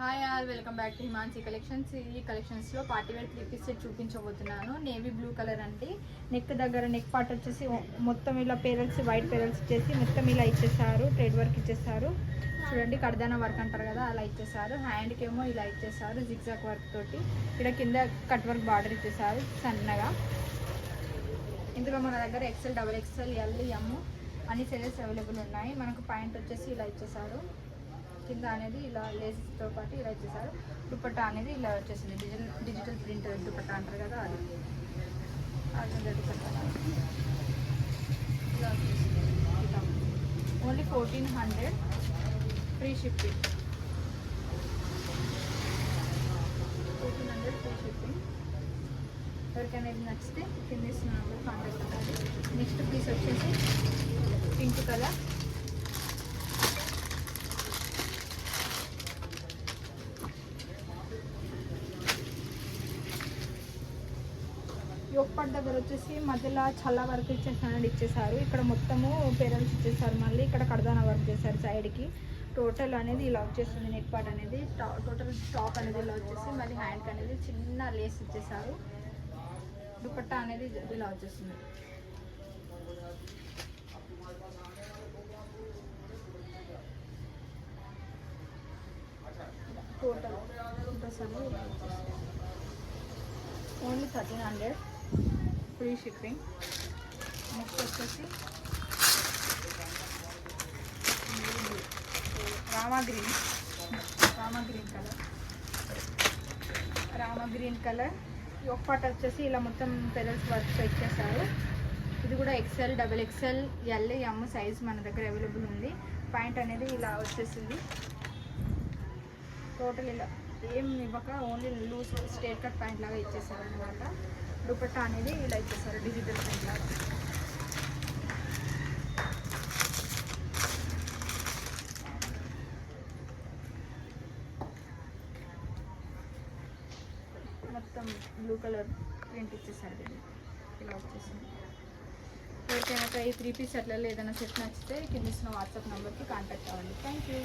Hi all, welcome back to Himanshi collections. ఈ కలెక్షన్స్లో partywear 3 piece set చూపించబోతున్నాను. నేవీ బ్లూ కలర్ అండి. నెక్ దగ్గర నెక్ పార్ట్ వచ్చేసి మొత్తం ఇలా పేరల్స్, వైట్ పేరల్స్ ఇచ్చేసి మొత్తం ఇలా ఇచ్చేసారు. థ్రెడ్ వర్క్ ఇచ్చేసారు. చూడండి, కర్దానా వర్క్ అంటారు కదా, అలా ఇచ్చేసారు. హ్యాండ్కి ఏమో ఇలా ఇచ్చేసారు జిగ్జాగ్ వర్క్ తోటి. ఇక్కడ కింద కట్ వర్క్ బార్డర్ ఇచ్చేసారు సన్నగా. ఇందులో మన దగ్గర XL, XXL, L, M అన్ని సైజెస్ అవైలబుల్ ఉన్నాయి. మనకు పాయింట్ వచ్చేసి ఇలా ఇచ్చేసారు. కింద అనేది ఇలా లేస్తో పాటు ఇలా ఇచ్చేసారు. దుపట్టా అనేది ఇలా వచ్చేసింది. డిజిటల్ ప్రింట్ దుపట్టా అంటారు కదా, అది దుపట్టా ఇలా వచ్చేసింది. Only 1400 free shipping. 1400 free shipping. ఎవరికైనా ఇది నచ్చితే కింద ఇస్తున్న నెంబర్ కాంటాక్ట్ అవ్వాలి. నెక్స్ట్ పీస్ వచ్చేసి పింక్ కలర్. యోగపాట్ దగ్గర వచ్చేసి మధ్యలో చల్ల వర్క్ ఇచ్చేసారు. ఇక్కడ మొత్తము పేరల్స్ ఇచ్చేసారు. మళ్ళీ ఇక్కడ కడదానా వర్క్ చేశారు సైడ్కి. టోటల్ అనేది ఇలా వచ్చేస్తుంది. నెక్ పార్ట్ అనేది టోటల్ టాప్ అనేది ఇలా వచ్చేసి మళ్ళీ హ్యాండ్కి అనేది చిన్న లేస్ ఇచ్చేసారు. దుపట్టా అనేది ఇలా వచ్చేస్తుంది. టోటల్ డ్రెస్ అనేది ఇలా వచ్చేస్తుంది. Only 1300 free shipping. నెక్స్ట్ వచ్చేసి రామా గ్రీన్ కలర్. యోగపాట్ వచ్చేసి ఇలా మొత్తం పెరల్స్ వర్క్ ఇచ్చేసారు. ఇది కూడా XL, XXL, L, M size మన దగ్గర అవైలబుల్ ఉంది. ప్యాంట్ అనేది ఇలా వచ్చేసింది. టోటల్ ఇలా ఏం ఇవ్వక only loose straight cut pant లాగా ఇచ్చేసారు అనమాట. దుపట్టా అనేది ఇలా ఇచ్చేసారు డిజిటల్ ప్రింట్ లాగా. మొత్తం బ్లూ కలర్ ప్రింట్ ఇచ్చేసారు. ఇలా వచ్చేసింది. ఎవరికైనా ఈ 3 పీస్ సెట్లలో ఏదైనా సెట్ నచ్చితే కింద ఇస్తున్న వాట్సాప్ నెంబర్కి కాంటాక్ట్ అవ్వండి. Thank you.